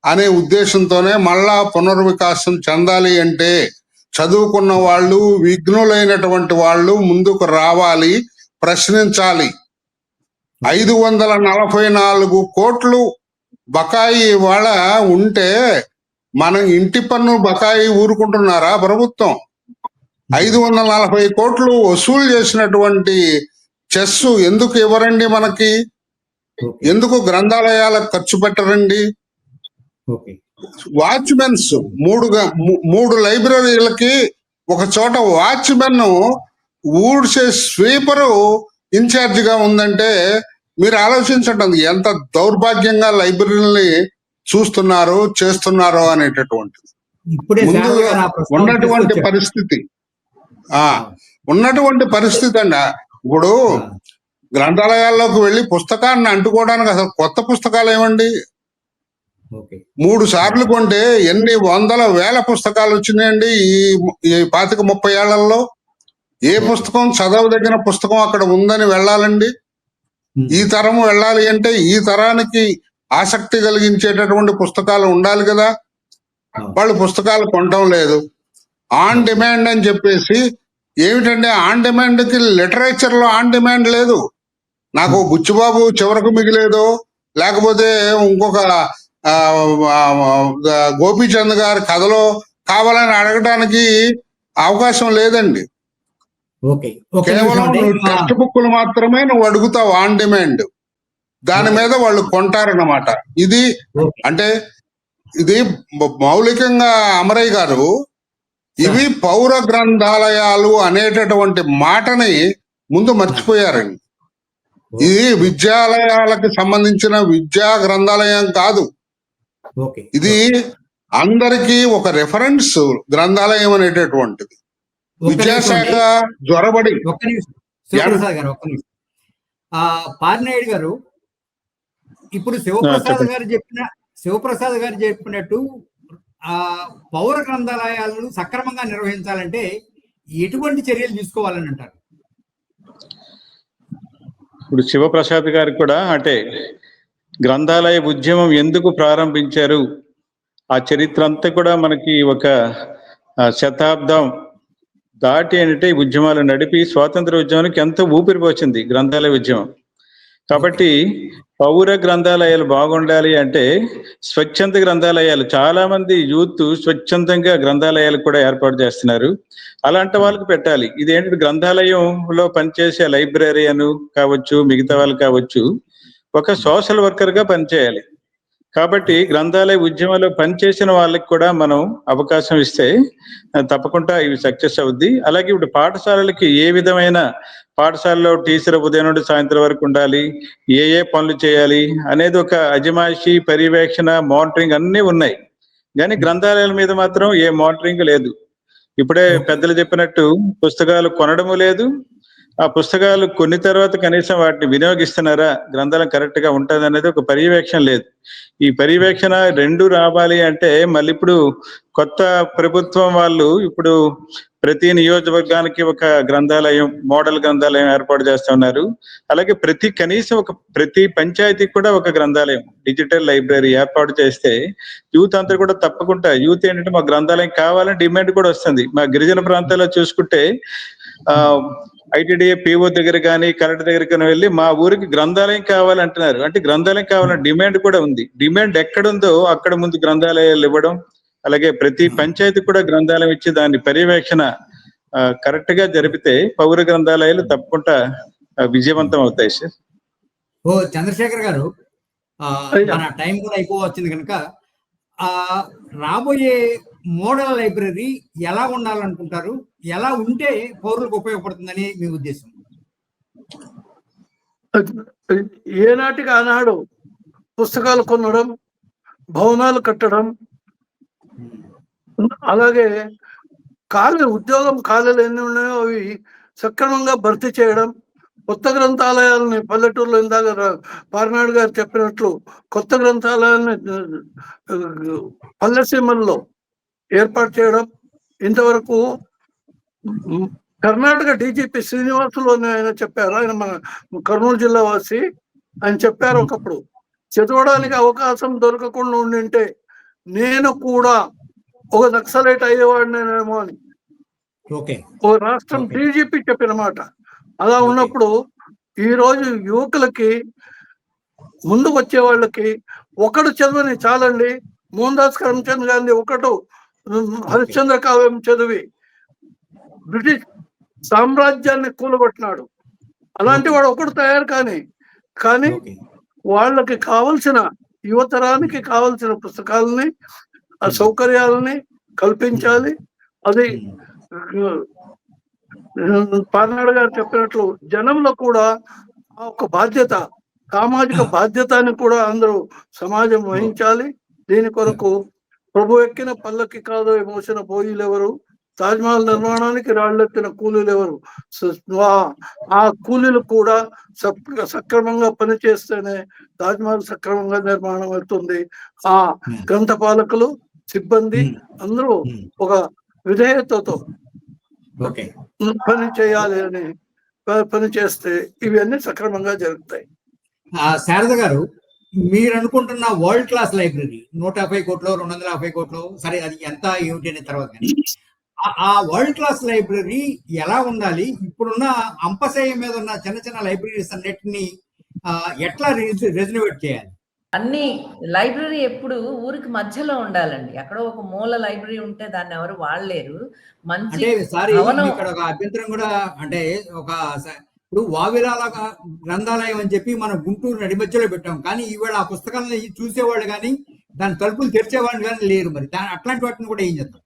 అనే ఉద్దేశంతోనే మళ్ళా పునర్వికాసం చెందాలి అంటే చదువుకున్న వాళ్ళు, విఘ్నులైనటువంటి వాళ్ళు ముందుకు రావాలి, ప్రశ్నించాలి. 544 కోట్లు బకాయి ఇవాళ ఉంటే మనం ఇంటి పన్ను బకాయి ఊరుకుంటున్నారా ప్రభుత్వం? 540 కోట్లు వసూలు చేసినటువంటి చెస్ ఎందుకు ఇవ్వరండి మనకి? ఓకే ఎందుకు గ్రంథాలయాలకు ఖర్చు పెట్టరండి? ఓకే వాచ్మెన్స్ మూడు లైబ్రరీలకి ఒక చోట వాచ్మెన్ ఊడ్చే స్వీపరు ఇన్ఛార్జ్ గా ఉందంటే మీరు ఆలోచించండి ఎంత దౌర్భాగ్యంగా లైబ్రరీని చూస్తున్నారు చేస్తున్నారు అనేటటువంటిది. ఇప్పుడే ముందు శారద గారు ఆ ప్రస్తావన ఉన్నటువంటి తీసుకొచ్చారు. పరిస్థితి ఉన్నటువంటి పరిస్థితి అండి. ఇప్పుడు గ్రంథాలయాల్లోకి వెళ్ళి పుస్తకాన్ని అంటుకోవడానికి అసలు కొత్త పుస్తకాలు ఏమండి? ఓకే 3 సార్లు కొంటే ఎన్ని వందల వేల పుస్తకాలు వచ్చినాయండి ఈ 25-30 ఏళ్లలో. ఏ పుస్తకం చదవదగిన పుస్తకం అక్కడ ఉందని వెళ్ళాలండి? ఈ తరం వెళ్ళాలి అంటే ఈ తరానికి ఆసక్తి కలిగించేటటువంటి పుస్తకాలు ఉండాలి కదా. వాళ్ళు పుస్తకాలు కొనటం లేదు. ఆన్ డిమాండ్ అని చెప్పేసి ఏమిటంటే ఆన్ డిమాండ్ కి లిటరేచర్ లో ఆన్ డిమాండ్ లేదు. నాకు బుచ్చిబాబు చివరకు మిగిలేదో లేకపోతే ఇంకొక గోపీచంద్ గారి కథలో కావాలని అడగడానికి అవకాశం లేదండి. ఓకే కేవలం నువ్వు టెక్స్ట్ బుక్లు మాత్రమే నువ్వు అడుగుతావు ఆన్ డిమాండ్. దాని మీద వాళ్ళు కొంటారన్నమాట. ఇది అంటే ఇది మౌలికంగా అమరయ్య గారు ఇవి పౌర గ్రంథాలయాలు అనేటటువంటి మాటని ముందు మర్చిపోయారండి. ఇది విద్యాలయాలకు సంబంధించిన విద్యా గ్రంథాలయం కాదు. ఇది అందరికీ ఒక రెఫరెన్స్ గ్రంథాలయం అనేటటువంటిది. విద్యాశాఖ జ్వరబడి ఒక్క నిమిషం శివప్రసాద్ గారు ఒక్క నిమిషం. పార్నాయుడు గారు ఇప్పుడు శివప్రసాద్ గారు చెప్పినట్టు పౌర గ్రంథాలయాలను సక్రమంగా నిర్వహించాలంటే ఎటువంటి చర్యలు తీసుకోవాలని అంటారు? ఇప్పుడు శివప్రసాద్ గారు కూడా అంటే గ్రంథాలయ ఉద్యమం ఎందుకు ప్రారంభించారు ఆ చరిత్ర అంతా కూడా మనకి ఒక శతాబ్దం దాటి అంటే ఈ ఉద్యమాలు నడిపి స్వాతంత్ర ఉద్యమానికి ఎంతో ఊపిరి పోసింది గ్రంథాలయ ఉద్యమం. కాబట్టి పౌర గ్రంథాలయాలు బాగుండాలి అంటే స్వచ్ఛంద గ్రంథాలయాలు, చాలా మంది యూత్ స్వచ్ఛందంగా గ్రంథాలయాలు కూడా ఏర్పాటు చేస్తున్నారు. అలాంటి వాళ్ళకి పెట్టాలి. ఇదేంటి గ్రంథాలయంలో పనిచేసే లైబ్రరీయన్ కావచ్చు, మిగతా వాళ్ళు కావచ్చు, ఒక సోషల్ వర్కర్ గా పనిచేయాలి. కాబట్టి గ్రంథాలయ ఉద్యమంలో పనిచేసిన వాళ్ళకి కూడా మనం అవకాశం ఇస్తే తప్పకుండా ఇవి సక్సెస్ అవుద్ది. అలాగే ఇప్పుడు పాఠశాలలకి ఏ విధమైన పాఠశాలలో టీచర్ ఉదయం నుండి సాయంత్రం వరకు ఉండాలి, ఏ పనులు చేయాలి అనేది ఒక అజమాయిషి, పర్యవేక్షణ, మానిటరింగ్ అన్నీ ఉన్నాయి. కానీ గ్రంథాలయాల మీద మాత్రం ఏ మానిటరింగ్ లేదు. ఇప్పుడే పెద్దలు చెప్పినట్టు పుస్తకాలు కొనడము లేదు. ఆ పుస్తకాలు కొన్ని తర్వాత కనీసం వాటిని వినియోగిస్తున్నారా, గ్రంథాలయం కరెక్ట్ గా ఉంటుంది అనేది ఒక పర్యవేక్షణ లేదు. ఈ పర్యవేక్షణ రెండు రావాలి అంటే మళ్ళీ ఇప్పుడు కొత్త ప్రభుత్వం వాళ్ళు ఇప్పుడు ప్రతి నియోజకవర్గానికి ఒక గ్రంథాలయం, మోడల్ గ్రంథాలయం ఏర్పాటు చేస్తా ఉన్నారు. అలాగే కనీసం ప్రతి పంచాయతీకి కూడా ఒక గ్రంథాలయం, డిజిటల్ లైబ్రరీ ఏర్పాటు చేస్తే యూత్ అంతా కూడా తప్పకుండా, యూత్ ఏంటంటే మా గ్రంథాలయం కావాలని డిమాండ్ కూడా వస్తుంది. మా గిరిజన ప్రాంతాల్లో చూసుకుంటే ఐటీడీఏ పిఓ దగ్గర కానీ కలెక్టర్ దగ్గర కానీ వెళ్ళి మా ఊరికి గ్రంథాలయం కావాలంటున్నారు. అంటే గ్రంథాలయం కావాలని డిమాండ్ కూడా ఉంది. డిమాండ్ ఎక్కడుందో అక్కడ ముందు గ్రంథాలయాలు ఇవ్వడం, అలాగే ప్రతి పంచాయతీ కూడా గ్రంథాలయం ఇచ్చి దాని పర్యవేక్షణ కరెక్ట్ గా జరిపితే పౌర గ్రంథాలయాలు తప్పకుండా విజయవంతం అవుతాయి సార్. చంద్రశేఖర్ గారు, మన టైం కూడా ఎక్కువ వచ్చింది కనుక రాబోయే మోడల్ లైబ్రరీ ఎలా ఉండాలనుకుంటారు? ఎలా ఉంటే పౌరులకు ఉపయోగపడుతుందని మీ ఉద్దేశం? ఏనాటికి ఆనాడు పుస్తకాలు కొనడం, భవనాలు కట్టడం, అలాగే ఉద్యోగం ఖాళీలు ఎన్ని ఉన్నాయో అవి సక్రమంగా భర్తీ చేయడం, కొత్త గ్రంథాలయాలని పల్లెటూరులో ఇందాక పార్నాయుడు గారు చెప్పినట్లు కొత్త గ్రంథాలయాలని పల్లెసీమల్లో ఏర్పాటు చేయడం. ఇంతవరకు కర్ణాటక డీజీపీ శ్రీనివాసులు అని ఆయన చెప్పారు, ఆయన మన కర్నూలు జిల్లా వాసి, ఆయన చెప్పారు ఒకప్పుడు చదవడానికి అవకాశం దొరకకుండా ఉండింటే నేను కూడా ఒక నక్సలైట్ అయ్యేవాడినేమో అని ఓ రాష్ట్రం డీజీపీ చెప్పిన మాట. అలా ఉన్నప్పుడు ఈ రోజు యువకులకి ముందుకు వచ్చే వాళ్ళకి ఒకడు చదవని చాలండి. మోహన్ దాస్ కరమ్చంద్ గాంధీ ఒకడు హరిశ్చంద్ర కావ్యం చదివి బ్రిటిష్ సామ్రాజ్యాన్ని కూలగొట్టినాడు. అలాంటి వాడు ఒకడు తయారు కానీ వాళ్ళకి కావలసిన యువతరానికి కావలసిన పుస్తకాలని ఆ సౌకర్యాలని కల్పించాలి. అది పానాడు గారు చెప్పినట్లు జనంలో కూడా ఆ ఒక బాధ్యత, సామాజిక బాధ్యతని కూడా అందరూ సమాజం వహించాలి. దీని కొరకు ప్రభు ఎక్కిన పల్లకి కాదు మోసిన పోయిలెవరు, తాజ్మహల్ నిర్మాణానికి రాళ్ళెత్తిన కూలీలు ఎవరు, ఆ కూలీలు కూడా సక్రమంగా పనిచేస్తేనే తాజ్మహల్ సక్రమంగా నిర్మాణం అవుతుంది. ఆ గ్రంథపాలకులు, సిబ్బంది అందరూ ఒక విధేయతతో పని చేయాలి అని పని చేస్తే ఇవన్నీ సక్రమంగా జరుగుతాయి. శారద గారు, మీరు అనుకుంటున్న వరల్డ్ క్లాస్ లైబ్రరీ 150 కోట్లు 250 కోట్లు, సరే అది ఎంత ఏమిటి అనే తర్వాత, ఆ వరల్డ్ క్లాస్ లైబ్రరీ ఎలా ఉండాలి? ఇప్పుడున్న అంపశయ్య మీద ఉన్న చిన్న చిన్న లైబ్రరీస్ అన్నిటిని ఎట్లా రెజనవేట్ చేయాలి? అన్ని లైబ్రరీ ఎప్పుడు ఊరికి మధ్యలో ఉండాలండి. అక్కడ ఒక మూల లైబ్రరీ ఉంటే దాన్ని ఎవరు వాడలేరు. మంచి ఇక్కడ ఒక అభ్యంతరం కూడా, అంటే ఒక ఇప్పుడు వావిలాల గ్రంథాలయం అని చెప్పి మనం గుంటూరు నడి మధ్యలో పెట్టాం, కానీ ఈవేళ ఆ పుస్తకాలను చూసేవాళ్ళు కానీ దాని తలుపులు తెరిచేవాళ్ళు కానీ లేరు. మరి అట్లాంటి వాటిని కూడా ఏం చేద్దాం?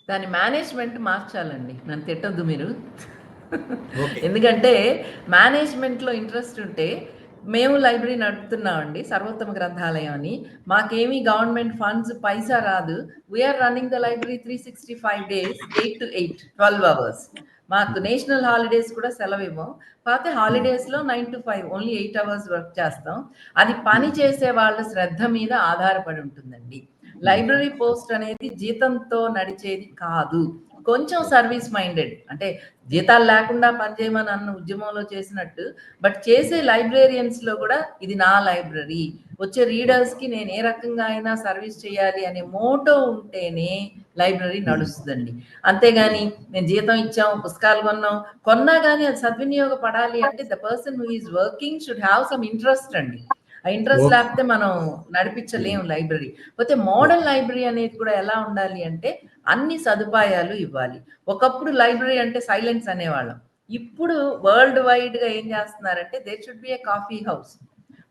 దాని మేనేజ్మెంట్ మార్చాలండి. నన్ను తిట్టద్దు మీరు. ఎందుకంటే మేనేజ్మెంట్లో ఇంట్రెస్ట్ ఉంటే, మేము లైబ్రరీ నడుపుతున్నామండి సర్వోత్తమ గ్రంథాలయం అని, మాకేమీ గవర్నమెంట్ ఫండ్స్ పైసా రాదు. We're running the library 365 days 8 to 8 12 hours. మాకు నేషనల్ హాలిడేస్ కూడా సెలవు ఇవ్వం. కాకపోతే హాలిడేస్లో 9 to 5 ఓన్లీ 8 hours వర్క్ చేస్తాం. అది పని చేసే వాళ్ళ శ్రద్ధ మీద ఆధారపడి ఉంటుందండి. లైబ్రరీ పోస్ట్ అనేది జీతంతో నడిచేది కాదు. కొంచెం సర్వీస్ మైండెడ్, అంటే జీతాలు లేకుండా పనిచేయమని అన్న ఉద్యమంలో చేసినట్టు, బట్ చేసే లైబ్రేరియన్స్లో కూడా ఇది నా లైబ్రరీ, వచ్చే రీడర్స్కి నేను ఏ రకంగా అయినా సర్వీస్ చేయాలి అనే మోటో ఉంటేనే లైబ్రరీ నడుస్తుందండి. అంతేగాని నేను జీతం ఇచ్చాం, పుస్తకాలు కొన్నా కానీ అది సద్వినియోగపడాలి అంటే the person who is working should have some interest అండి. ఆ ఇంట్రెస్ట్ లేకపోతే మనం నడిపించలేము లైబ్రరీ. పోతే మోడల్ లైబ్రరీ అనేది కూడా ఎలా ఉండాలి అంటే అన్ని సదుపాయాలు ఇవ్వాలి. ఒకప్పుడు లైబ్రరీ అంటే సైలెన్స్ అనేవాళ్ళం. ఇప్పుడు వరల్డ్ వైడ్ గా ఏం చేస్తున్నారంటే there should be a coffee house,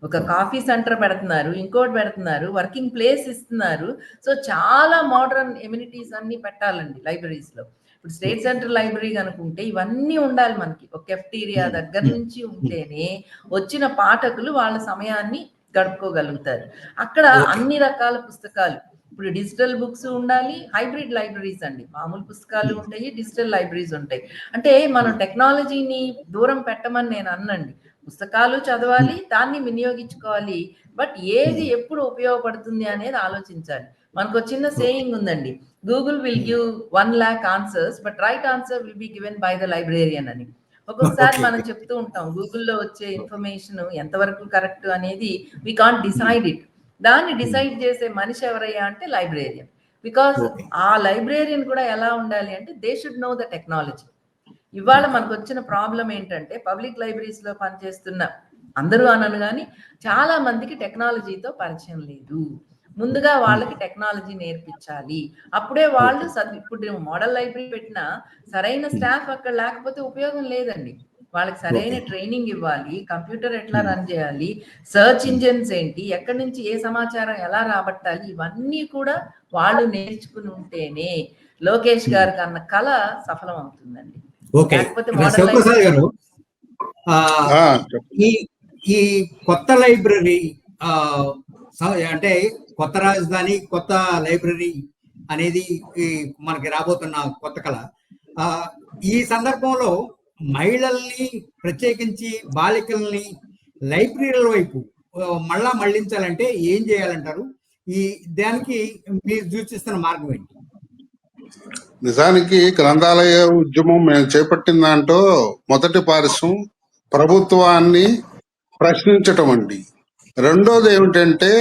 ఒక కాఫీ సెంటర్ పెడుతున్నారు, ఇంకోటి పెడుతున్నారు, వర్కింగ్ ప్లేస్ ఇస్తున్నారు. సో చాలా మోడర్న్ ఎమ్యూనిటీస్ అన్ని పెట్టాలండి లైబ్రరీస్ లో. ఇప్పుడు స్టేట్ సెంట్రల్ లైబ్రరీ కనుకుంటే ఇవన్నీ ఉండాలి మనకి. ఒక కెఫ్టీరియా దగ్గర నుంచి ఉంటేనే వచ్చిన పాఠకులు వాళ్ళ సమయాన్ని గడుపుకోగలుగుతారు. అక్కడ అన్ని రకాల పుస్తకాలు, ఇప్పుడు డిజిటల్ బుక్స్ ఉండాలి, హైబ్రిడ్ లైబ్రరీస్ అండి, మామూలు పుస్తకాలు ఉంటాయి, డిజిటల్ లైబ్రరీస్ ఉంటాయి. అంటే మనం టెక్నాలజీని దూరం పెట్టమని నేను అన్నండి. పుస్తకాలు చదవాలి, దాన్ని వినియోగించుకోవాలి, బట్ ఏది ఎప్పుడు ఉపయోగపడుతుంది అనేది ఆలోచించాలి. మనకు చిన్న సేయింగ్ ఉందండి, Google will give 1 lakh answers but right answer will be given by the librarian అని. ఒక్కొక్కసారి మనం చెప్తూ ఉంటాం గూగుల్లో వచ్చే ఇన్ఫర్మేషన్ ఎంతవరకు కరెక్ట్ అనేది వీ కాంట్ డిసైడ్ ఇట్. దాన్ని డిసైడ్ చేసే మనిషి ఎవరయ్యా అంటే లైబ్రేరియన్. బికాస్ ఆ లైబ్రేరియన్ కూడా ఎలా ఉండాలి అంటే they should know the technology. ఇవాళ మనకు వచ్చిన ప్రాబ్లం ఏంటంటే పబ్లిక్ లైబ్రరీస్ లో పనిచేస్తున్న అందరూ అనను కానీ చాలా మందికి టెక్నాలజీతో పరిచయం లేదు. ముందుగా వాళ్ళకి టెక్నాలజీ నేర్పించాలి, అప్పుడే వాళ్ళు ఇప్పుడు మోడల్ లైబ్రరీ పెట్టినా సరైన స్టాఫ్ అక్కడ లేకపోతే ఉపయోగం లేదండి. వాళ్ళకి సరైన ట్రైనింగ్ ఇవ్వాలి, కంప్యూటర్ ఎట్లా రన్ చేయాలి, సర్చ్ ఇంజిన్స్ ఏంటి, ఎక్కడి నుంచి ఏ సమాచారం ఎలా రాబట్టాలి, ఇవన్నీ కూడా వాళ్ళు నేర్చుకుని ఉంటేనే లోకేష్ గారి కన్న కళ సఫలం అవుతుందండి. ఈ కొత్త లైబ్రరీ అంటే కొత్త రాజధాని, కొత్త లైబ్రరీ అనేది మనకి రాబోతున్న కొత్త కళ. ఈ సందర్భంలో మహిళల్ని, ప్రత్యేకించి బాలికల్ని లైబ్రరీల వైపు మళ్ళా మళ్లించాలంటే ఏం చేయాలంటారు? దానికి మీరు సూచిస్తున్న మార్గం ఏంటి? నిజానికి గ్రంథాలయ ఉద్యమం మేము చేపట్టిన దాంట్లో మొదటి పార్శ్వం ప్రభుత్వాన్ని ప్రశ్నించటం అండి. రెండోది ఏమిటంటే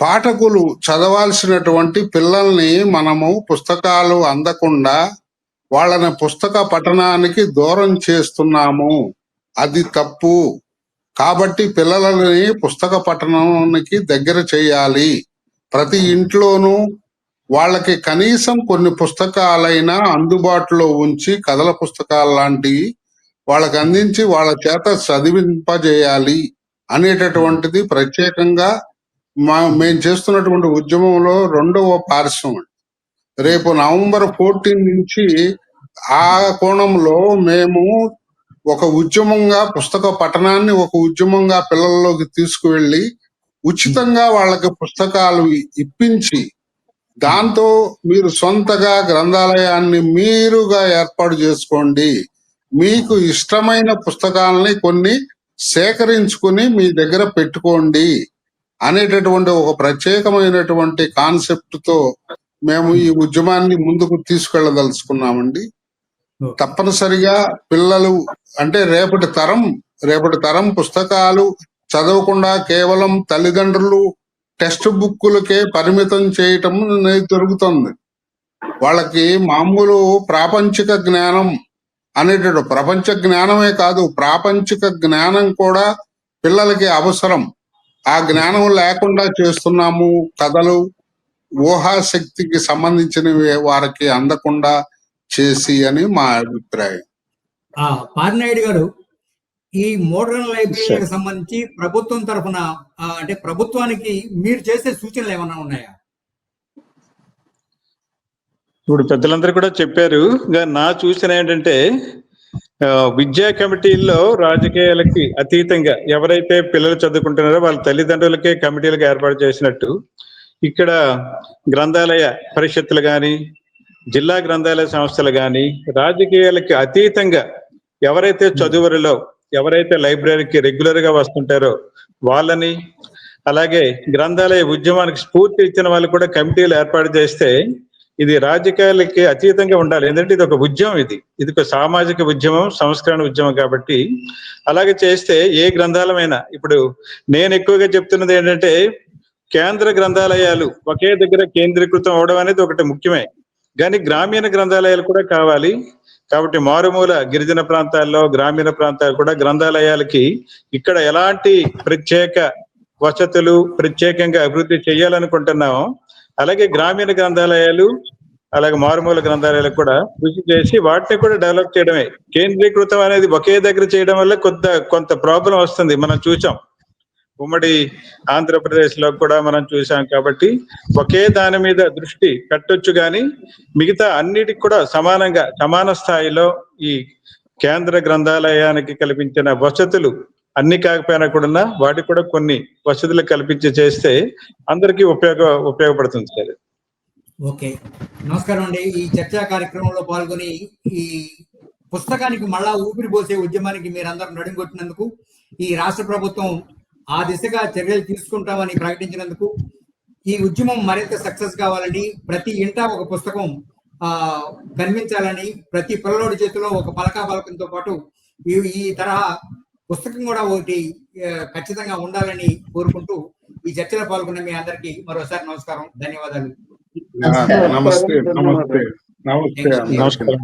పాఠకులు చదవాల్సినటువంటి పిల్లల్ని మనము పుస్తకాలు అందకుండా వాళ్ళని పుస్తక పఠనానికి దూరం చేస్తున్నాము. అది తప్పు. కాబట్టి పిల్లలని పుస్తక పఠనానికి దగ్గర చేయాలి. ప్రతి ఇంట్లోనూ వాళ్ళకి కనీసం కొన్ని పుస్తకాలైనా అందుబాటులో ఉంచి, కథల పుస్తకాలు లాంటివి వాళ్ళకి అందించి వాళ్ళ చేత చదివింపజేయాలి అనేటటువంటిది ప్రత్యేకంగా మేము చేస్తున్నటువంటి ఉద్యమంలో 2వ పార్శ్వం. రేపు నవంబర్ 14 నుంచి ఆ కోణంలో మేము ఒక ఉద్యమంగా పుస్తక పఠనాన్ని ఒక ఉద్యమంగా పిల్లల్లోకి తీసుకువెళ్ళి ఉచితంగా వాళ్ళకి పుస్తకాలు ఇప్పించి, దాంతో మీరు సొంతగా గ్రంథాలయాన్ని మీరుగా ఏర్పాటు చేసుకోండి, మీకు ఇష్టమైన పుస్తకాలని కొన్ని సేకరించుకుని మీ దగ్గర పెట్టుకోండి అనేటటువంటి ఒక ప్రత్యేకమైనటువంటి కాన్సెప్ట్ తో మేము ఈ ఉద్యమాన్ని ముందుకు తీసుకెళ్లదలుచుకున్నామండి. తప్పనిసరిగా పిల్లలు అంటే రేపటి తరం పుస్తకాలు చదవకుండా కేవలం తల్లిదండ్రులు టెక్స్ట్ బుక్కులకే పరిమితం చేయటం అనేది జరుగుతుంది. వాళ్ళకి మామూలు ప్రాపంచిక జ్ఞానం అనేటటువంటి, ప్రపంచ జ్ఞానమే కాదు ప్రాపంచిక జ్ఞానం కూడా పిల్లలకి అవసరం. ఆ జ్ఞానం లేకుండా చేస్తున్నాము. కథలు ఊహాశక్తికి సంబంధించినవి వారికి అందకుండా చేసి అని మా అభిప్రాయం. పార్నాయుడు గారు, ఈ మోడర్న్ లైబ్రరీకి సంబంధించి ప్రభుత్వం తరఫున అంటే ప్రభుత్వానికి మీరు చేసే సూచనలు ఏమైనా ఉన్నాయా? ఇప్పుడు పెద్దలందరూ కూడా చెప్పారు. నా సూచన ఏంటంటే, విద్యా కమిటీల్లో రాజకీయాలకి అతీతంగా ఎవరైతే పిల్లలు చదువుకుంటున్నారో వాళ్ళ తల్లిదండ్రులకే కమిటీలకు ఏర్పాటు చేసినట్టు, ఇక్కడ గ్రంథాలయ పరిషత్తులు కానీ, జిల్లా గ్రంథాలయ సంస్థలు కానీ రాజకీయాలకి అతీతంగా ఎవరైతే చదువులలో, ఎవరైతే లైబ్రరీకి రెగ్యులర్ గా వస్తుంటారో వాళ్ళని, అలాగే గ్రంథాలయ ఉద్యమానికి స్ఫూర్తి ఇచ్చిన వాళ్ళు కూడా కమిటీలు ఏర్పాటు చేస్తే ఇది రాజకీయాలకి అతీతంగా ఉండాలి. ఎందుకంటే ఇది ఒక ఉద్యమం, ఇది ఒక సామాజిక ఉద్యమం, సంస్కరణ ఉద్యమం. కాబట్టి అలాగే చేస్తే ఏ గ్రంథాలయమైనా, ఇప్పుడు నేను ఎక్కువగా చెప్తున్నది ఏంటంటే, కేంద్ర గ్రంథాలయాలు ఒకే దగ్గర కేంద్రీకృతం అవడం అనేది ఒకటి ముఖ్యమే, కానీ గ్రామీణ గ్రంథాలయాలు కూడా కావాలి. కాబట్టి మారుమూల గిరిజన ప్రాంతాల్లో, గ్రామీణ ప్రాంతాలు కూడా గ్రంథాలయాలకి ఇక్కడ ఎలాంటి ప్రత్యేక వసతులు ప్రత్యేకంగా అభివృద్ధి చేయాలనుకుంటున్నామో, అలాగే గ్రామీణ గ్రంథాలయాలు అలాగే మారుమూల గ్రంథాలయాలకు కూడా కృషి చేసి వాటిని కూడా డెవలప్ చేయడమే. కేంద్రీకృతం అనేది ఒకే దగ్గర చేయడం వల్ల కొంత ప్రాబ్లం వస్తుంది. మనం చూసాం, ఉమ్మడి ఆంధ్రప్రదేశ్ లో కూడా మనం చూసాం. కాబట్టి ఒకే దాని మీద దృష్టి పెట్టొచ్చు, కానీ మిగతా అన్నిటికి కూడా సమానంగా సమాన స్థాయిలో ఈ కేంద్ర గ్రంథాలయానికి కల్పించిన వసతులు అన్ని కాకపోయినా కూడా వాటికి కూడా కొన్ని వసతులు కల్పించి చేస్తే అందరికీ ఉపయోగపడుతుంది సార్. ఓకే, నమస్కారం అండి. ఈ చర్చా కార్యక్రమంలో పాల్గొని ఈ పుస్తకానికి మళ్ళా ఊపిరి పోసే ఉద్యమానికి మీరందరూ నడుంకొట్టినందుకు, ఈ రాష్ట్ర ప్రభుత్వం ఆ దిశగా చర్యలు తీసుకుంటామని ప్రకటించినందుకు, ఈ ఉద్యమం మరింత సక్సెస్ కావాలని, ప్రతి ఇంట ఒక పుస్తకం కనిపించాలని, ప్రతి పిల్లలోడి చేతిలో ఒక పలకంతో పాటు ఈ తరహా పుస్తకం కూడా ఒకటి ఖచ్చితంగా ఉండాలని కోరుకుంటూ ఈ చర్చలో పాల్గొన్న మీ అందరికీ మరోసారి నమస్కారం, ధన్యవాదాలు. నమస్తే. నమస్కారం.